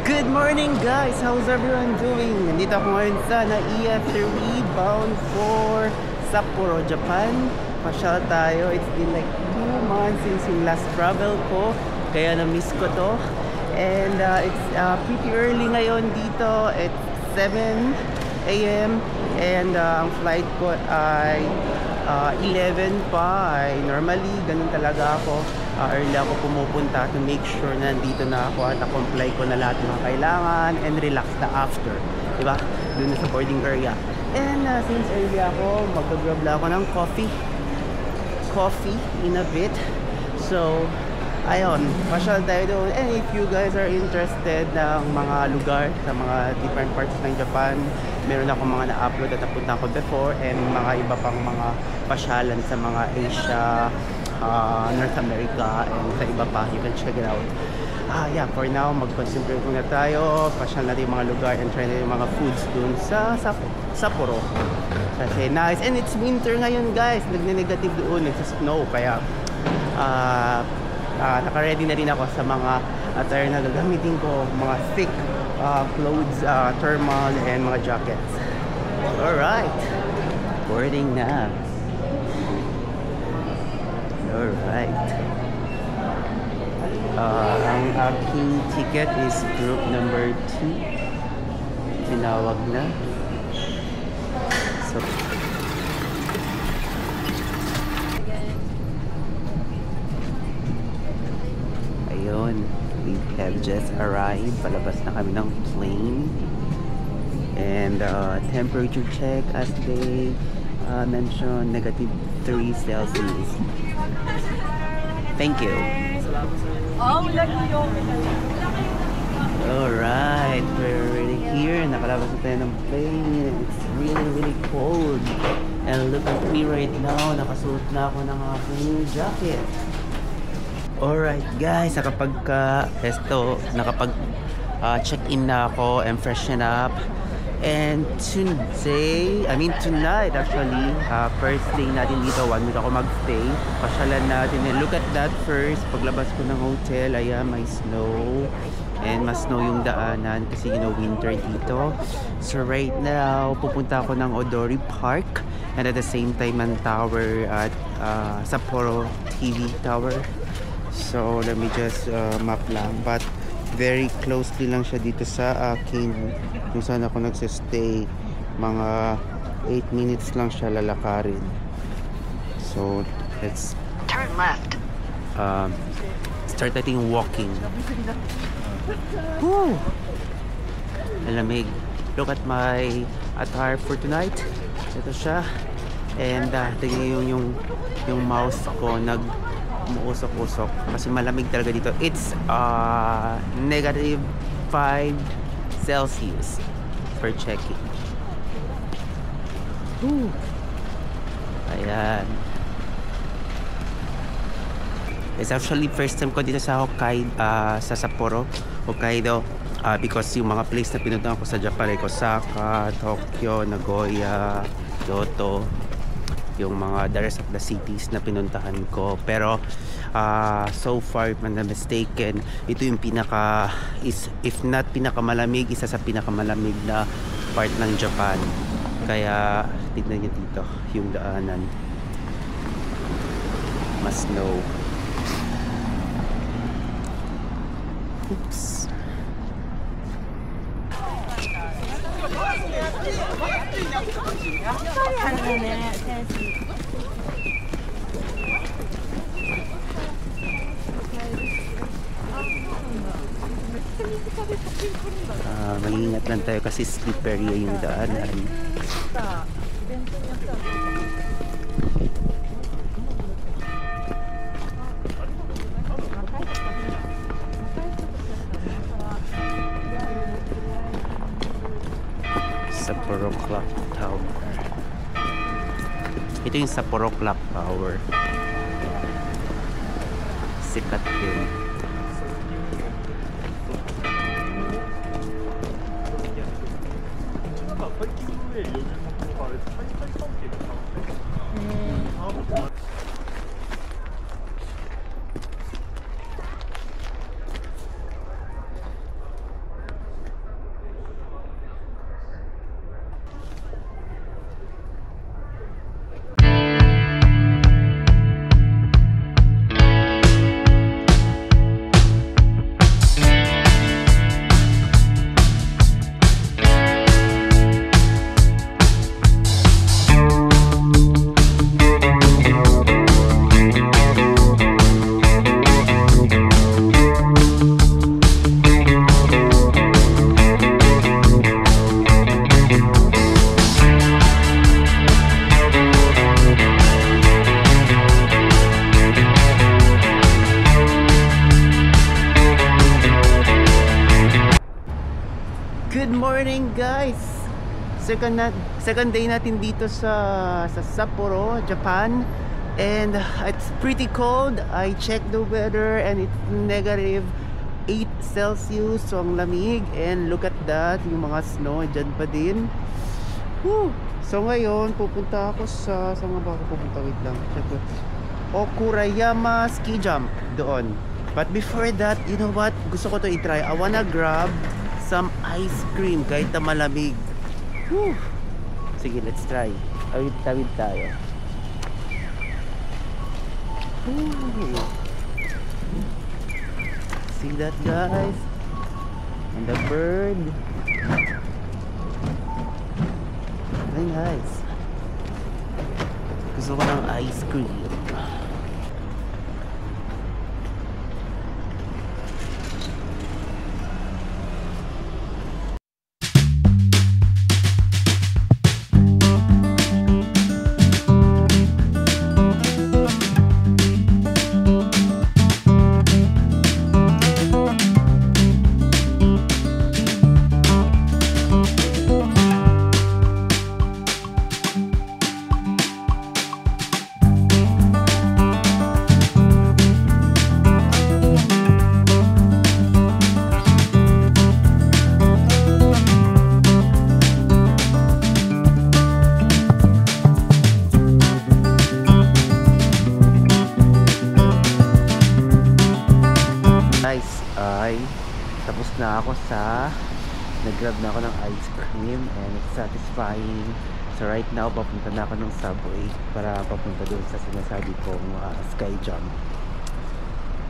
Good morning guys! How's everyone doing? Nandito ako ngayon sa NAIA 3 bound for Sapporo, Japan. Pasyal tayo. It's been like 2 months since yung last travel ko. Kaya na-miss ko to. And it's pretty early ngayon dito. It's 7 AM. And ang flight ko ay 11 pa. Normally, ganun talaga ako. Early ako pumupunta to make sure na nandito na ako at na-comply ko na lahat ng kailangan and relax na after, diba? Doon sa boarding area. And since early ako, mag-grab lang ako ng coffee in a bit. So ayun, pasyal tayo doon. And if you guys are interested ng mga lugar sa mga different parts ng Japan, meron ako mga na-upload at napunta ko before, and mga iba pang mga pasyalan sa mga Asia, North America, and sa iba pa. You can check it out. Yeah, for now, mag-concentrate muna tayo. Pasyal natin yung mga lugar and try natin yung mga foods dun sa Sapporo. Kasi nice. And it's winter ngayon guys. Nagne-negative doon. Nagsasnow. Kaya naka-ready na rin ako sa mga attire na gagamitin ko. Mga thick clothes, thermal, and mga jackets. Alright. Boarding na. Alright. Ang aking ticket is group number 2. Tinawag na. So, ayun. We have just arrived. Palabas na kami ng plane. And temperature check as they mentioned, -3 Celsius. Thank you. Alright, we're already here. Nakalabas na tayo ng plane. It's really, really cold. And look at me right now. Nakasuot na ako ng aking jacket. Alright guys, nakapag-check-in na ako and freshen up. And tonight actually, first day natin dito, 1 week ako mag-stay. Pasyalan natin, and look at that first. Paglabas ko ng hotel, ayan, may snow. And mas snow yung daanan kasi winter dito. So right now, pupunta ako ng Odori Park. And at the same time, ang tower at Sapporo TV Tower. So let me just map lang. But very closely lang siya dito sa akin. Kung saan ako nagsistay, mga 8 minutes lang siya lalakarin. So let's turn left. Start natin walking. Woo! Malamig. Look at my attire for tonight. Ito siya. And tingnan yung mouth ko umuusok-usok kasi malamig talaga dito. It's -5 Celsius for checking. Woo! Ayan. It's actually first time ko dito sa Hokkaido, sa Sapporo, Hokkaido, because yung mga place na pinuntahan ko sa Japan ay Osaka, Tokyo, Nagoya, Kyoto, yung mga the rest of the cities na pinuntahan ko. Pero so far, if I'm not mistaken, ito yung if not pinakamalamig, isa sa pinakamalamig na part ng Japan. Kaya tignan nyo dito yung daanan, mas snow. Oops. Mag-ingat lang tayo kasi slippery yung daanan. Sapporo Clock Tower. Ito yung Sapporo Clock Tower. Sikat yun. Good morning guys! Second day natin dito sa Sapporo, Japan. And it's pretty cold. I checked the weather and it's negative 8 Celsius. So ang lamig. And look at that, yung mga snow dyan pa din. Whew. So ngayon pupunta ako sa saan ba ako pupunta? Wait lang, check ko. Okurayama Ski Jump doon. But before that, you know what? Gusto ko to i-try. I wanna grab some ice cream kahit na malamig. Whew. Sige, let's try. Tawid tayo. Ooh. See that guys? And the bird. Very nice. Gusto ko ng ice cream. Tapos na ako nag-grab na ako ng ice cream and it's satisfying. So right now papunta na ako ng subway para papunta doon sa sinasabi kong sky jump.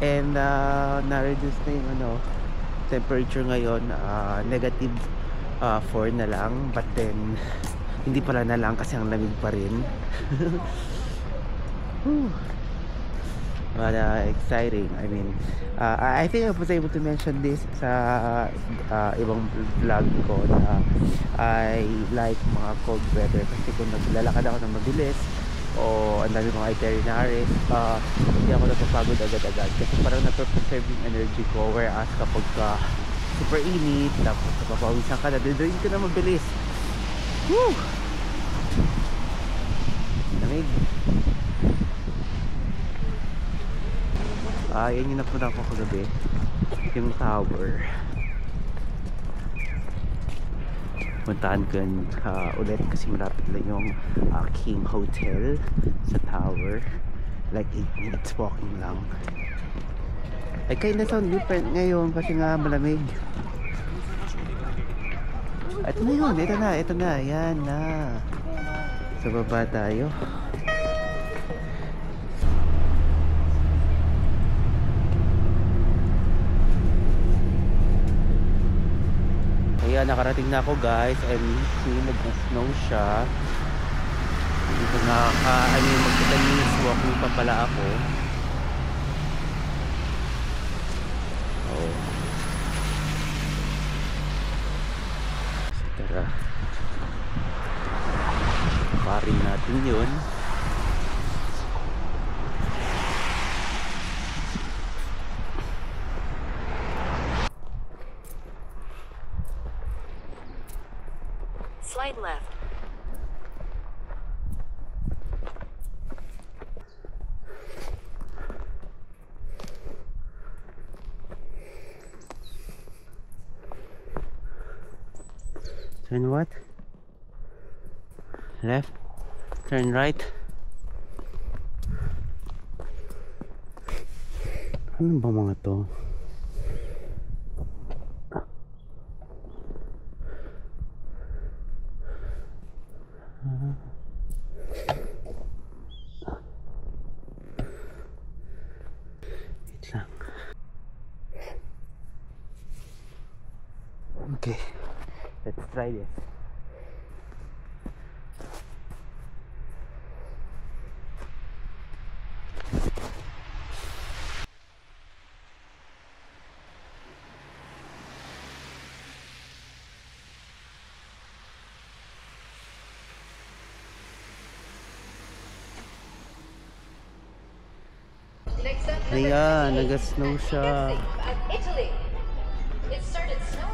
And na-reduce na yung temperature ngayon, negative 4 na lang, but then hindi pala na lang kasi ang lamig pa rin. But exciting. I mean, I think I was able to mention this sa ibang vlog ko na I like mga cold weather kasi kung naglalakad ako ng mabilis o ang dami mga itineraries, hindi ako napapagod agad-agad kasi parang napreserve yung energy ko, whereas kapag super init tapos napapawisan ka na, didoin ka na mabilis. Woo! Lamig. Yan yung napunta ko kagabi, yung tower. Puntaan ko yun ulit kasi malapit lang yung King Hotel sa tower, like 8 minutes walking lang. Ay kinda sound different ngayon kasi nga malamig. Ito na yun, ito na, yan na. Sa baba tayo. Ayan, nakarating na ako guys, and see, nag-snow siya. Dito na, mag-10 minutes walking pa pala ako. Oh. So, tara. Parin natin yun. Slide left. Turn what? Left. Turn right. Ano ba mga to? Okay, let's try this. Ayan, nag-snow siya.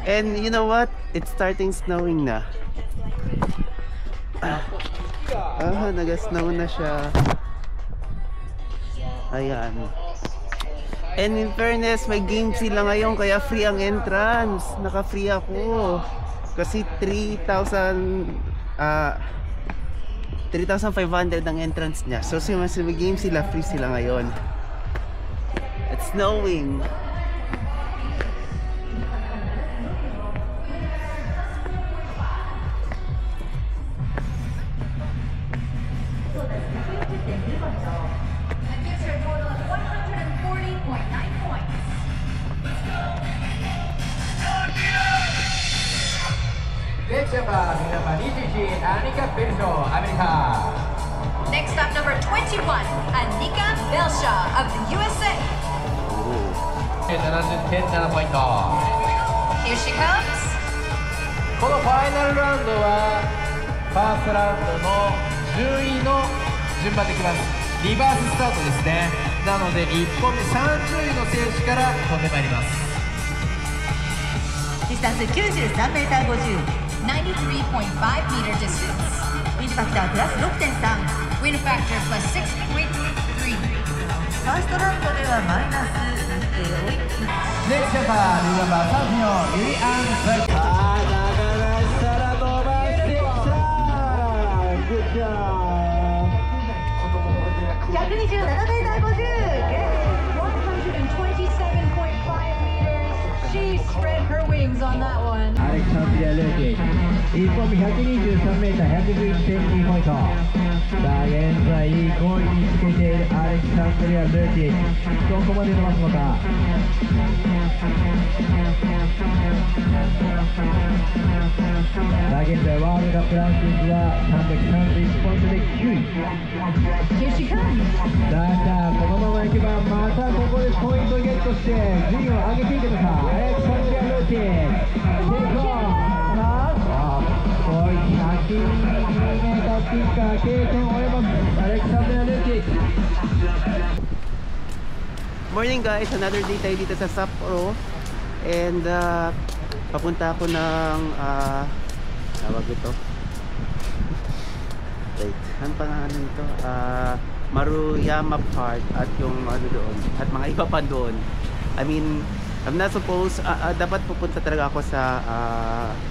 And you know what? It's starting snowing na. Naga-snow na siya. Ayan. And in fairness, may game sila ngayon kaya free ang entrance. Naka-free ako. Kasi 3,500 ang entrance niya. So may game sila, free sila ngayon. It's snowing. Next up, number 21, Anika Belshaw of the USA. 70.7 ポイント。 Here she comes. このファイナルラウンドはファーストラウンドの順位の順番できます。リバーススタートですね。なので1本目30位の選手から飛んでまいります。ディスタンス 93m50 93.5 meter distance. ウィンドファクタープラス 6.3 Wind factor plus 6.3. ファーストラウンドではマイナス 2.8 ネクストジャパンルーナンバー3のユリアン・ザイ流したら伸ばしてきた。グッジョブ。 127m50 127.5 meters. She spread her wings on that one. アレクサンドリア・ルーキー1本目 123m111.2 ポイント。さあ現在5位につけているアレクサンドリア・ルーキー、どこまで伸ばすのか。さあ現在ワールドカップランキングは331ポイントで9位。 Here she comes. さあこのままいけばまたここでポイントゲットして順位を上げていくのか。アレクサンドリア・ルーキー120mキッカー経験を終えます。アレクサンドリア・ルーキー。 Morning guys, another day tayo dito sa Sapporo. And papunta ako ng tawag ito. Wait, ano pangalan nito? Maruyama Park at yung ano doon at mga iba pa doon. I mean, I'm not supposed, dapat pupunta talaga ako sa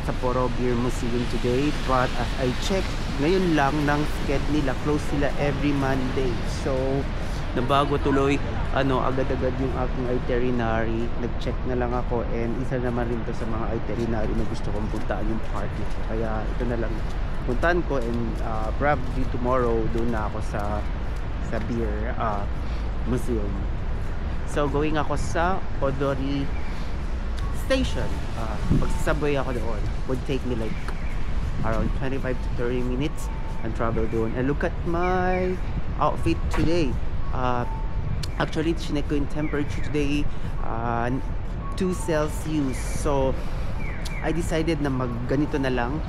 Sapporo Beer Museum today, but as I checked, ngayon lang ng schedule nila, close sila every Monday. So nabago tuloy agad-agad yung aking itinerary. Nag-check na lang ako, and isa naman rin to sa mga itinerary na gusto kong puntaan yung park nito. Kaya ito na lang puntaan ko, and probably tomorrow doon na ako sa Beer Museum. So going ako sa Odori Station. Pagsasabay ako doon, would take me like around 25 to 30 minutes and travel doon. And look at my outfit today. Actually, chinek ko yung temperature today, 2 Celsius. So I decided na ganito na lang.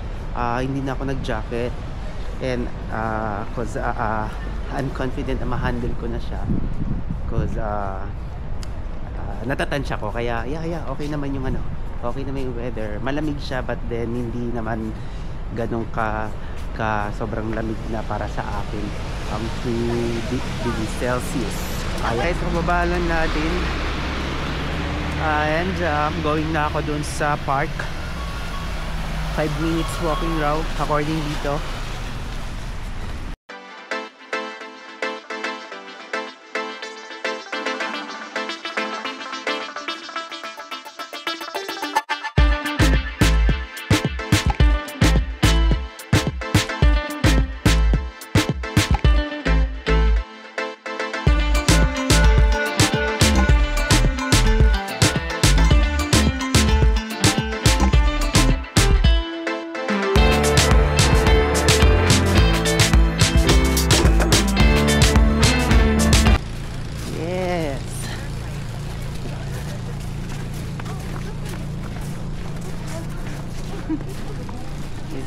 Hindi na ako nag-jacket, and cause I'm confident na ma-handle ko na siya, cause natatansya ko. Kaya okay naman yung okay naman yung weather. Malamig siya, but then hindi naman ganun ka sobrang lamig na para sa akin. 2 degrees Celsius. Guys, kababalan natin, and going na ako dun sa park. 5 minutes walking route according dito.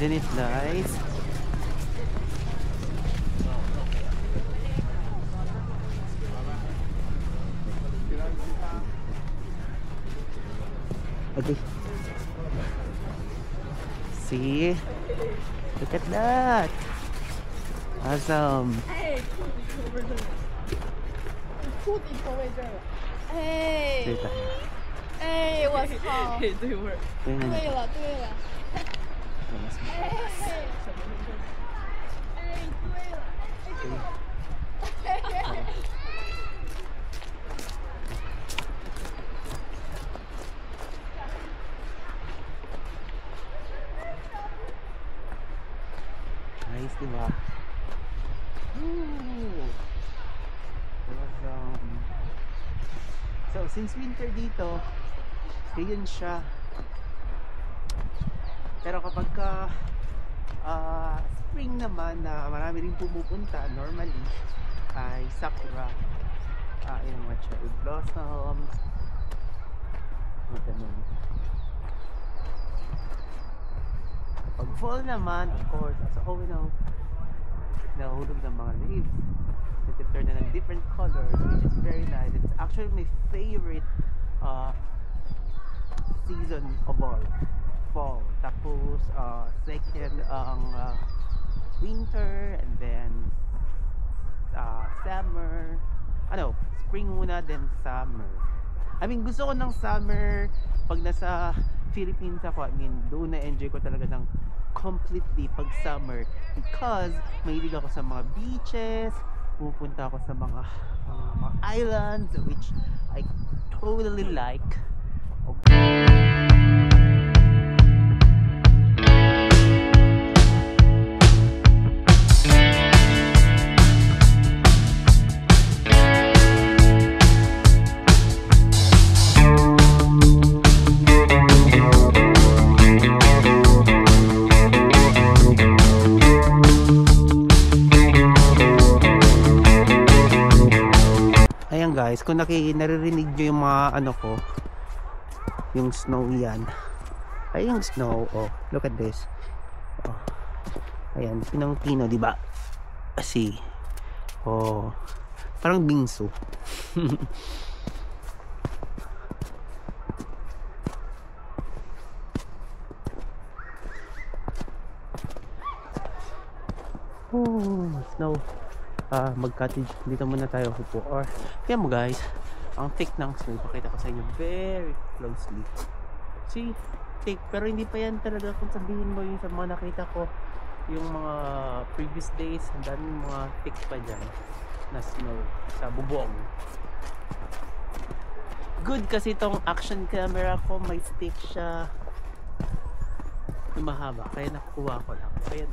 Isn't it nice? Okay. See? Look at that. Awesome. 裤底投喂这儿了。对的。我操！对味儿。对了。Nice, diba? So, since winter dito, ganyan siya. Pero kapag ka spring naman na marami rin pumupunta, normally ay sakura, yung mga cherry blossoms, ganun. Pag fall naman, of course, as all we know, nahulog ng mga leaves. Nag-turn na ng different colors, which is very nice. It's actually my favorite season of all. Fall. Tapos, second ang winter, and then summer. Spring muna, then summer. I mean, gusto ko ng summer pag nasa Philippines ako. I mean, doon na-enjoy ko talaga ng completely pag summer, because mahilig ako sa mga beaches, pupunta ako sa mga islands, which I totally like. Guys, kung naririnig nyo yung mga ko, yung snow yan. Ay, yung snow, look at this. Ayan, pinang-pino, diba? See? Parang bingsu. Snow. Mag-cottage dito muna tayo upo, or kaya mo guys, ang thick ng snow, pakita ko sa inyo very closely. See, thick, pero hindi pa yan talaga kung sabihin mo yung sa mga nakita ko yung mga previous days, ang daming mga thick pa dyan na snow sa bubong. Good kasi itong action camera ko, may stick siya na mahaba, kaya nakukuha ko lang. Ayan.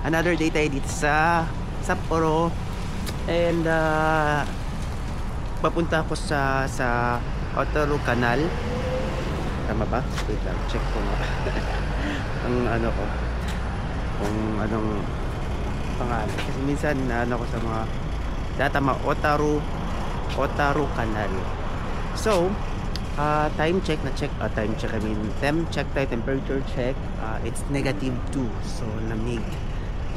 another day tayo dito sa Sapporo. And papunta ako sa Otaru Canal. Tama ba? Wait lang, check ko nga. Ang ano ko, kung anong pangalan. Kasi minsan ano ko sa mga tama, Otaru Canal. So time check, time check, I mean temp check tayo, temperature check. It's -2, so lamig.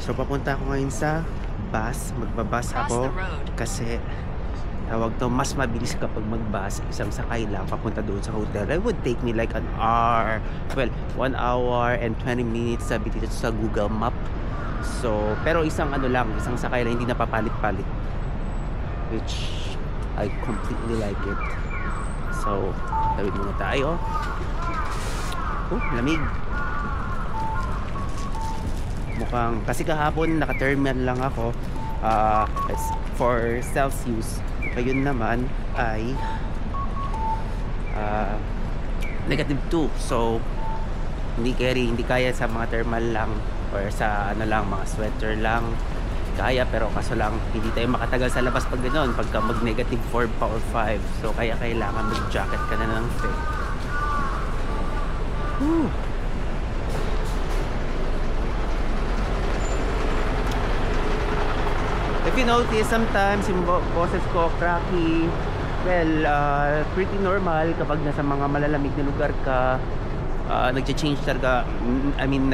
So papunta ako ngayon sa bus, magbabas ako kasi tawag to, mas mabilis kapag mag-bus, isang sakay lang papunta doon sa hotel. It would take me like an hour, well 1 hour and 20 minutes sabi dito sa Google Map. So pero isang ano lang, isang sakay lang, hindi na papalit-palit, which I completely like it. So tawid muna tayo. Lamig. Mukhang, kasi kahapon naka-terminal lang ako for Celsius. Ngayon naman ay -2. So hindi kaya sa mga thermal lang or sa ano lang, mga sweater lang kaya, pero kaso lang hindi tayo makatagal sa labas pag ganoon, pagka mag -4 pa or 5. So kaya kailangan mag-jacket ka na ng fit. If you notice, sometimes yung boses ko cracky. Well, pretty normal kapag nasa mga malalamig na lugar ka. Nag-change talaga. I mean,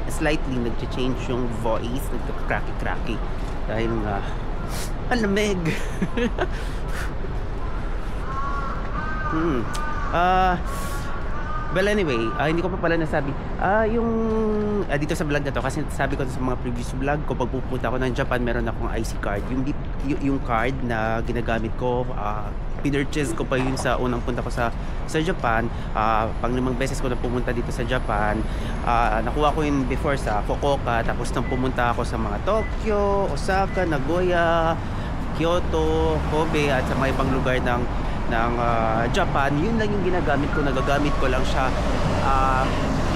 slightly nag-change yung voice. Nag-cracky. Dahil nga, ang lamig. Well anyway, hindi ko pa pala nasabi yung dito sa vlog na to, kasi sabi ko sa mga previous vlog ko, pag pupunta ako ng Japan, meron akong IC card, yung card na ginagamit ko. Pinurchase ko pa yun sa unang punta ko sa Japan. Pang 5 beses ko na pumunta dito sa Japan. Nakuha ko yun before sa Fukuoka, tapos nang pumunta ako sa mga Tokyo, Osaka, Nagoya, Kyoto, Kobe, at sa mga ibang lugar ng Japan. Yun lang yung ginagamit ko, nagagamit ko lang siya.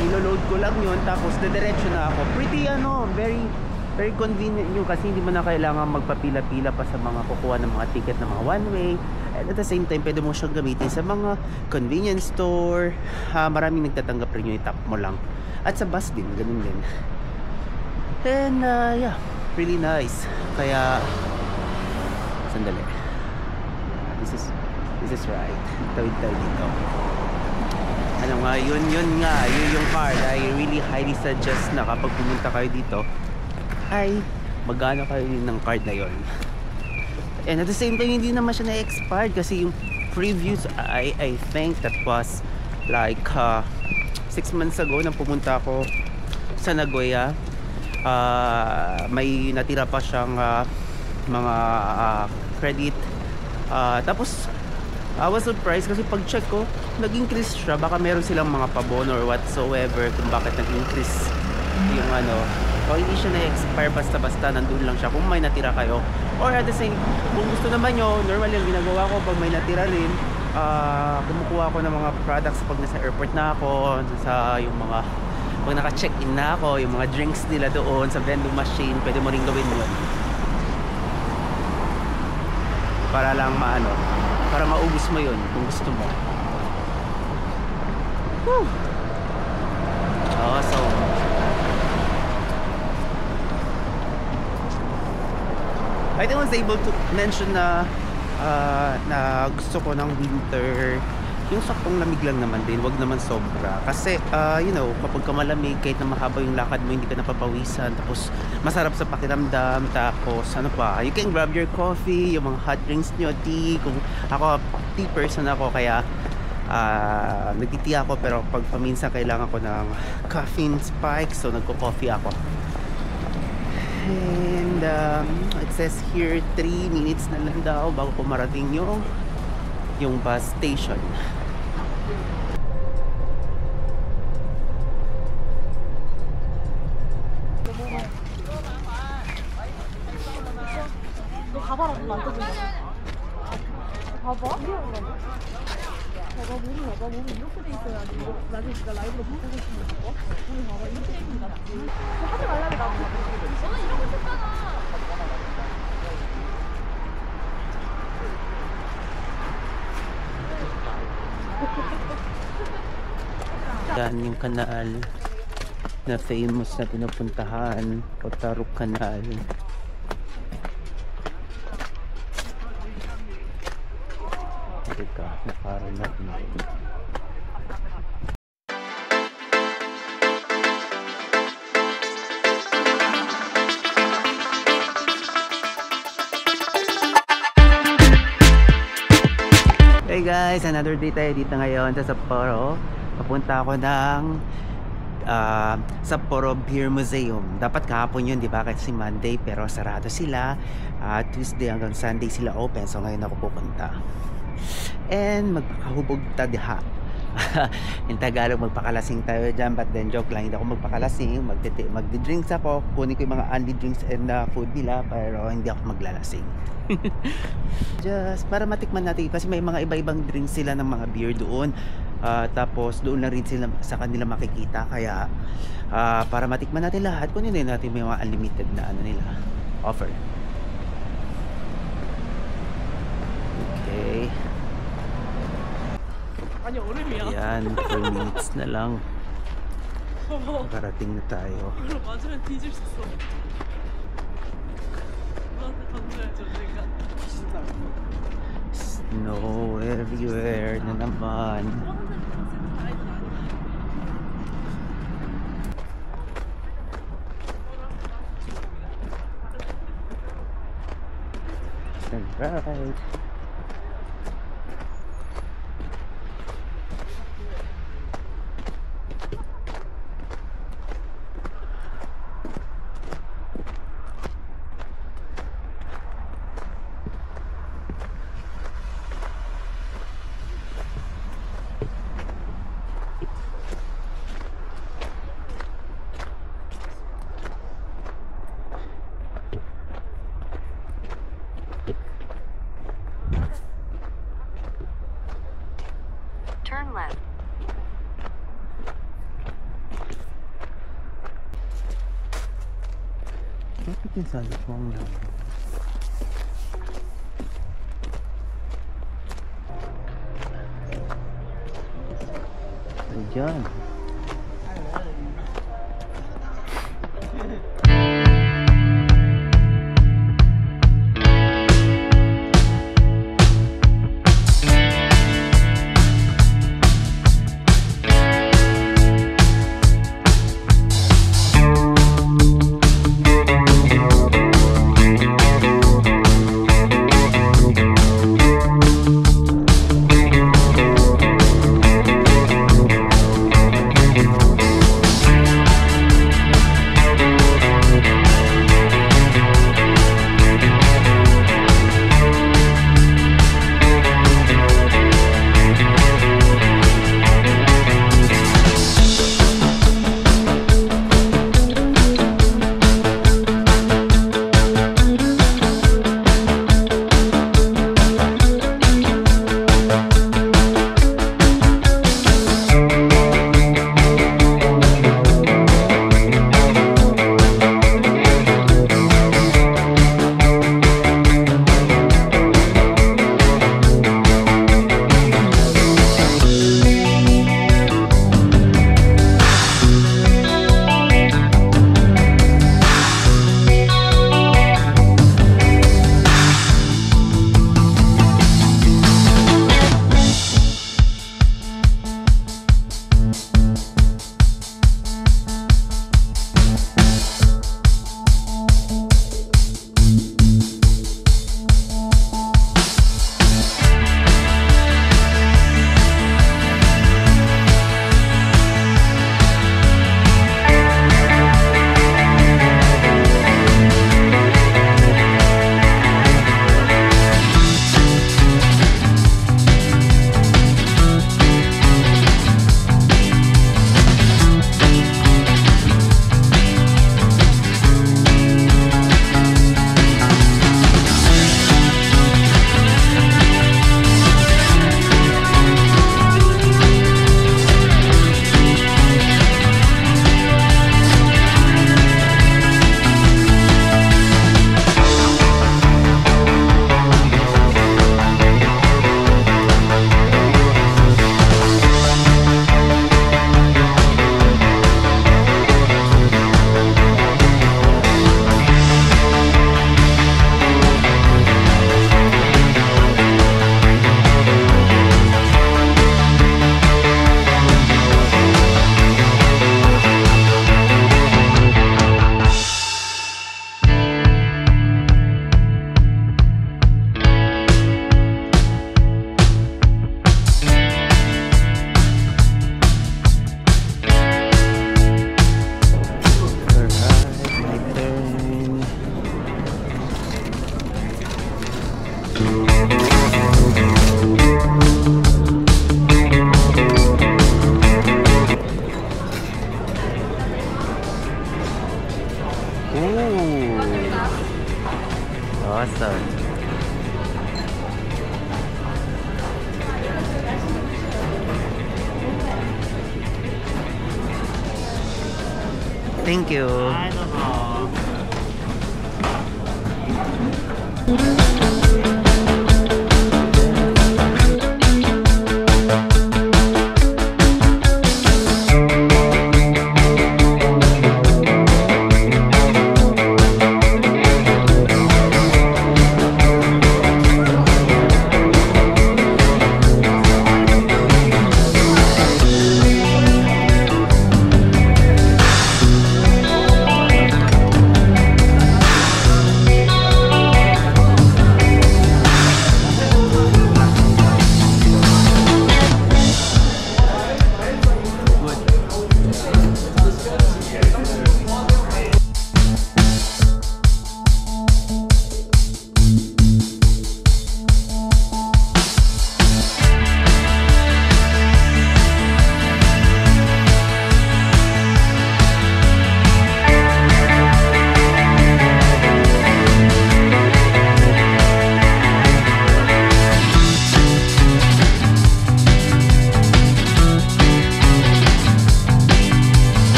Ilo-load ko lang yun, tapos diretso na ako. Pretty very very convenient yun, kasi hindi mo na kailangan magpapila-pila pa sa mga kukuha ng mga ticket ng mga one way. And at the same time, pwede mo siyang gamitin sa mga convenience store. Maraming nagtatanggap rin yung tap mo lang. At sa bus din, ganun din. And yeah, really nice. Kaya sandali, this is right. Tawid tayo dito. Ano nga, yun yung card. I really highly suggest na kapag pumunta kayo dito ay magano kayo ng card na yon. And at the same time, hindi naman siya na-expired, kasi yung previews, I think that was like 6 months ago nang pumunta ako sa Nagoya. May natira pa siyang mga credit. Tapos I was surprised kasi pag check ko, nag-increase siya. Baka meron silang mga pabono or whatsoever kung bakit nag-increase yung o hindi siya na-expire basta-basta, nandun lang siya kung may natira kayo. Or at the same, kung gusto naman nyo, normal yung ginagawa ko pag may natira rin, kumukuha ako ng mga products pag nasa airport na ako, sa yung mga pag naka-check-in na ako, yung mga drinks nila doon sa vending machine, pwede mo rin gawin yun para lang para maubos mo yun kung gusto mo. So I think I was able to mention na gusto ko ng winter yung saktong lamig lang naman din, wag naman sobra, kasi kapag ka malamig, kahit na mahaba yung lakad mo, hindi ka napapawisan, tapos masarap sa pakiramdam. Tapos you can grab your coffee, yung mga hot drinks nyo, tea. Kung ako, tea person ako, kaya nagti-tea ako, pero pag paminsan kailangan ko ng caffeine spike, so nagko-coffee ako. And it says here 3 minutes na lang daw bago ko marating yung bus station. 봐봐. 봐봐, 물이 나가. 몸이 이렇게 돼 있어야지. 나중에 진짜 라이브로 바꾸고 싶은 거. 우리 봐봐 이렇게 돼 있는 거 같지. 하지 말라고 나도. 너는 이러고 있었잖아. Yan yung kanal na famous na pinupuntahan, Otaru Canal. Teka, naparang natin. Hey guys, another day tayo dito ngayon sa Sapporo. Papunta ako ng Sapporo Beer Museum. Dapat kahapon yun, di ba? Kasi Monday, pero sarado sila. Tuesday hanggang Sunday sila open. So ngayon ako pupunta. And magpakahubog tadha. In Tagalog, magpakalasing tayo dyan. But then joke lang, hindi ako magpakalasing. Magdi-drinks ako. Kunin ko yung mga only drinks and food nila. Pero hindi ako maglalasing. Just para matikman natin. Kasi may mga iba-ibang drinks sila ng mga beer doon. Tapos doon na rin sila sa kanila makikita. Kaya para matikman natin lahat, kunin din natin may mga unlimited na ano nila offer. Okay. Yan, 4 minutes na lang. Parating na tayo. Snow everywhere na naman. Alright. Turn left. Bakit yung sabi ko ang lang? Diyan. Thank you. はいどうぞ。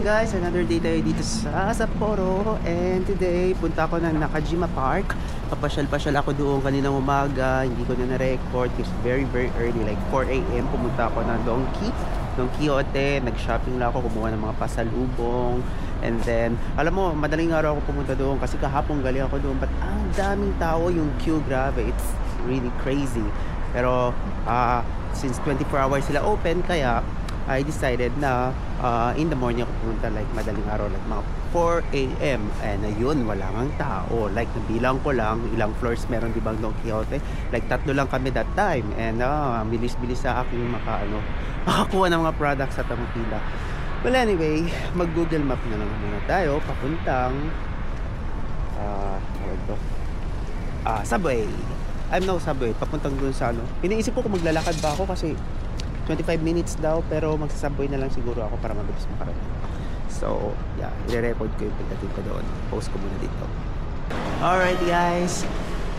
Guys, another day tayo dito sa Sapporo, and today punta ako ng Nakajima Park. Papasyal-pasyal ako doon kaninang umaga, hindi ko na na-record kasi very early, like 4 AM pumunta ako ng Don Quixote, nag-shopping lang ako, kumuha ng mga pasalubong, and then alam mo, madaling araw ako pumunta doon kasi kahapon galing ako doon, but ang daming tao, yung queue, grabe, it's really crazy. Pero since 24 hours sila open, kaya I decided na in the morning ako pumunta, like madaling araw, like mga 4 AM, and ayun, wala ngang tao, like nabilang ko lang ilang floors meron, di bang Don Quixote, like 3 lang kami that time, and bilis-bilis sa akin makakuha ng mga products sa Tamukila. Well, anyway, mag Google Map na lang muna tayo papuntang Subway. Subway, papuntang dun sa iniisip ko kung maglalakad ba ako kasi 25 minutes daw, pero magsasubway na lang siguro ako para mabilis makarating. So, yeah, i-record ko yung pagdating ko doon. Post ko muna dito. Alright guys,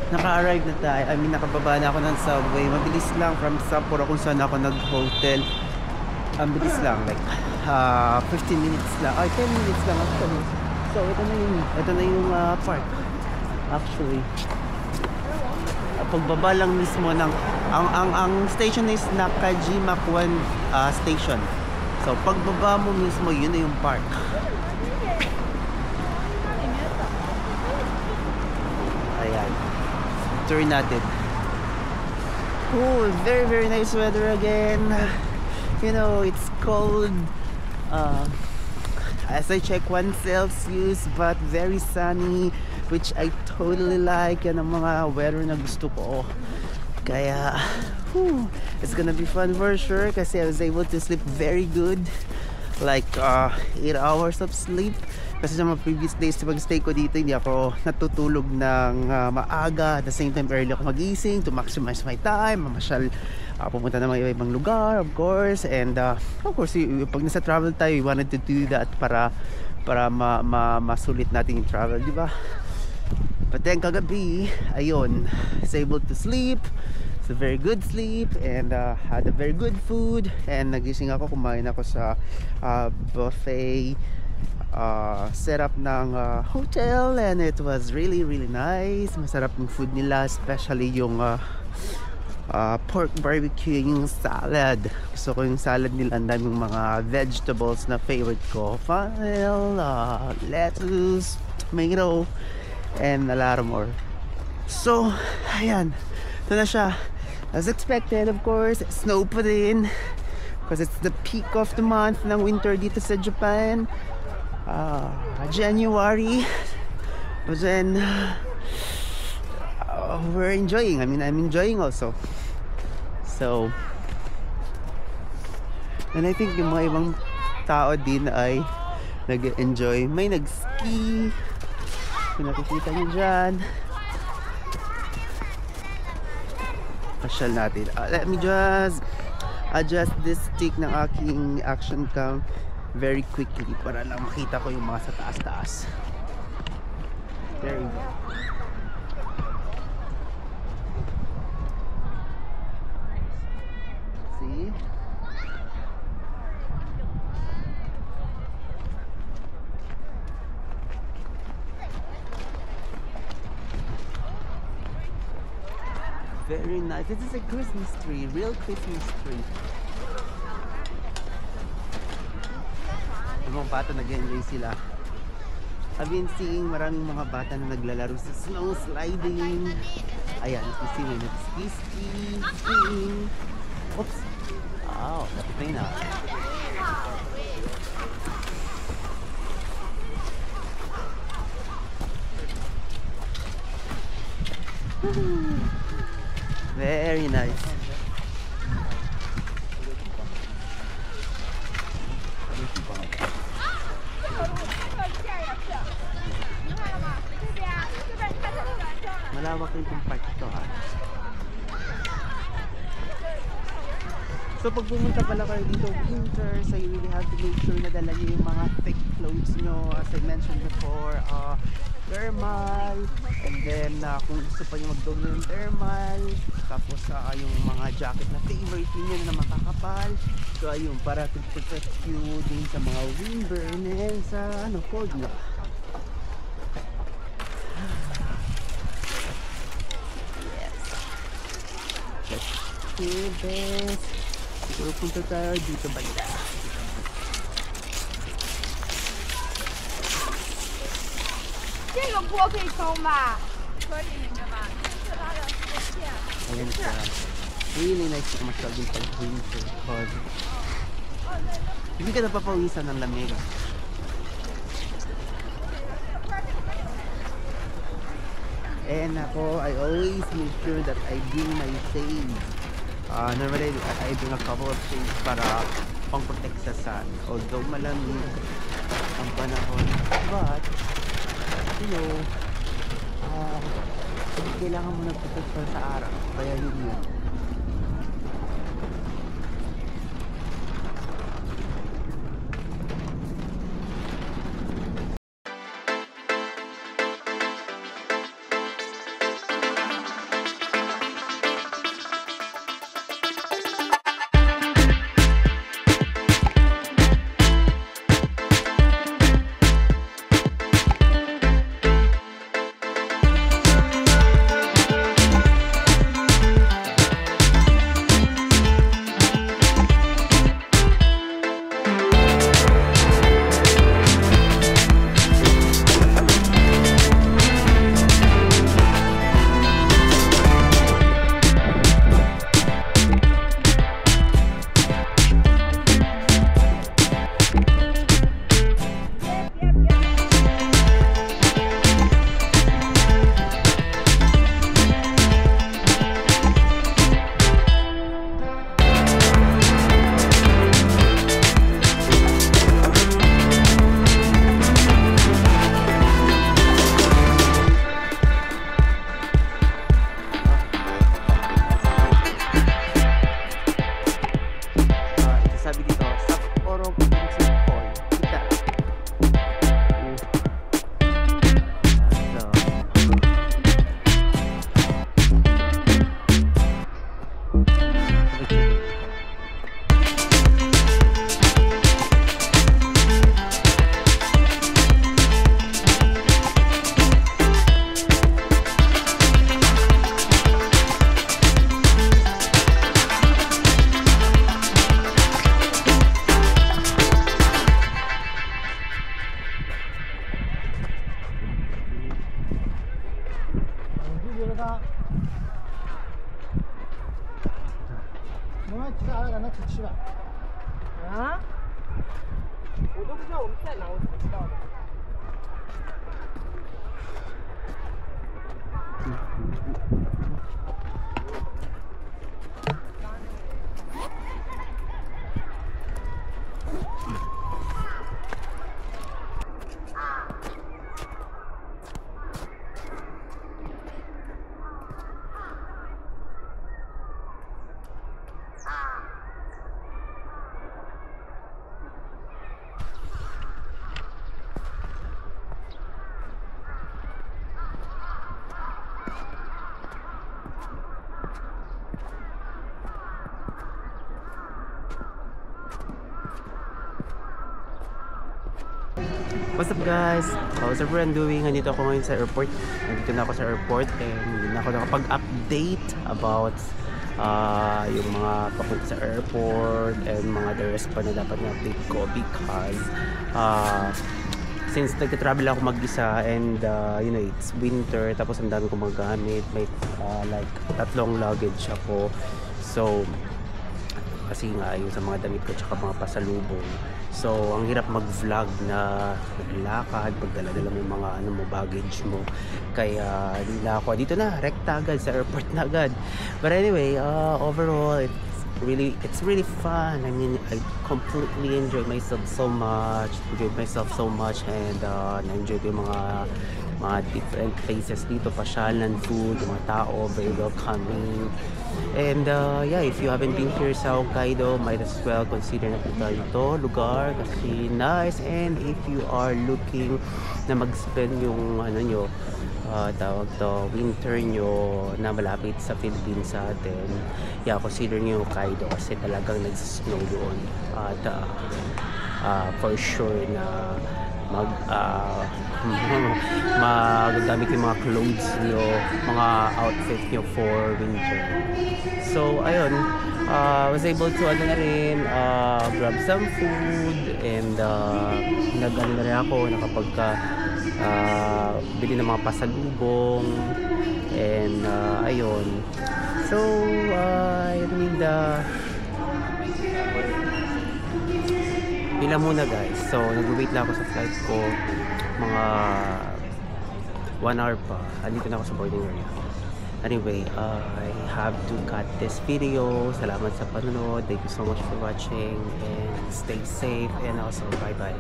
naka-arrive na tayo. Nakababa na ako ng subway. Mabilis lang from Sapporo kung saan ako nag-hotel. Ang bilis lang, like 15 minutes lang. 10 minutes lang actually. So, ito na yung park. Actually, pagbaba lang mismo ng ang station is Nakajima Station. So pagbaba mo mismo, yun na yung park. Ayan, tour natin. Cool, very nice weather again. You know, it's cold, as I check 1 Celsius, but very sunny, which I totally like. Yan ang mga weather na gusto ko. Kaya, it's gonna be fun for sure kasi I was able to sleep very good. Like 8 hours of sleep. Kasi sa mga previous days na pag-stay ko dito, hindi ako natutulog ng maaga. At the same time, early ako magising to maximize my time. Mamasyal, pumunta na mga ibang lugar, of course. And of course, pag nasa travel tayo, we wanted to do that para masulit natin yung travel, di ba? But then kagabi, ayun, was able to sleep. It's a very good sleep, and had a very good food. And nagising ako, kumain ako sa buffet setup ng hotel, and it was really nice. Masarap yung food nila, especially yung pork barbecue, yung salad. Gusto ko yung salad nila, ang daming mga vegetables na favorite ko. Fennel, lettuce, tomato, and a lot more. So, ayan, ito na siya. As expected, of course, snow pa din because it's the peak of the month ng winter dito sa Japan, January. But then we're enjoying. I mean, I'm enjoying also. So, and I think yung mga ibang tao din ay nag-enjoy. May nag-ski, nakikita nyo dyan. Pasyal natin. Let me just adjust this stick ng aking action cam very quickly para lang makita ko yung mga sa taas-taas. There you go. Very nice. This is a Christmas tree, real Christmas tree. Yung mga bata nag-enjoy sila. I've been seeing maraming mga bata na naglalaro sa snow sliding. Ayan, if you see my skiing. Oops. Wow, that's na. Very nice. Malawak rin itong park ito ha. So pag pumunta pala kayo dito winter, so you really have to make sure na dala nyo yung mga thick clothes nyo. As I mentioned before, thermal, and then kung gusto pa nyo mag-down yung thermal, tapos yung mga jacket na favorite niyo na makakapal. So ayun, para to protect you din sa mga windburn and sa cold na. Yes. Siguro punta tayo dito banda. Ayan siya. Really nice na masyal din pag winter. Hindi ka napapawisan ng lamig. And ako, I always make sure that I bring my shades. Normally, I bring a couple of shades para pang-protect sa sun. Although malamig ang panahon. But, you know, kailangan mo nag-protect sa araw. Kaya yun. What's up guys? How's everyone doing? Nandito ako ngayon sa airport. Nandito na ako sa airport and hindi na ako nakapag-update about yung mga papunta sa airport and mga the rest pa na dapat na-update ko because since nagka-travel ako mag-isa and you know, it's winter tapos ang dami kong magamit, may like 3 luggage ako. So kasi nga yung sa mga damit ko tsaka mga pasalubong, so ang hirap mag-vlog na naglakad pagdala-dala mo yung mga ano mo, baggage mo, kaya nila ako dito na rekta agad sa airport na agad. But anyway, overall it's really fun. I mean, I completely enjoyed myself so much and na-enjoy ko yung mga different places dito, pasyalan, food, yung mga tao, very welcoming. And yeah, if you haven't been here sa Hokkaido, might as well consider na punta ito lugar kasi nice. And if you are looking na mag-spend yung ano nyo, tawag to, winter nyo na malapit sa Philippines sa atin, yeah, consider nyo Hokkaido kasi talagang nag-snow doon at for sure na magagamit yung mga clothes nyo, mga outfit nyo for winter. So ayun, was able to ano na rin, grab some food and nag-ano na rin ako, bili ng mga pasalubong and ayun. So I need pila muna guys. So nag-wait lang ako sa flight ko, mga 1 hour pa. Andito na ako sa boarding area. Anyway, I have to cut this video. Salamat sa panonood. Thank you so much for watching and stay safe and also bye bye.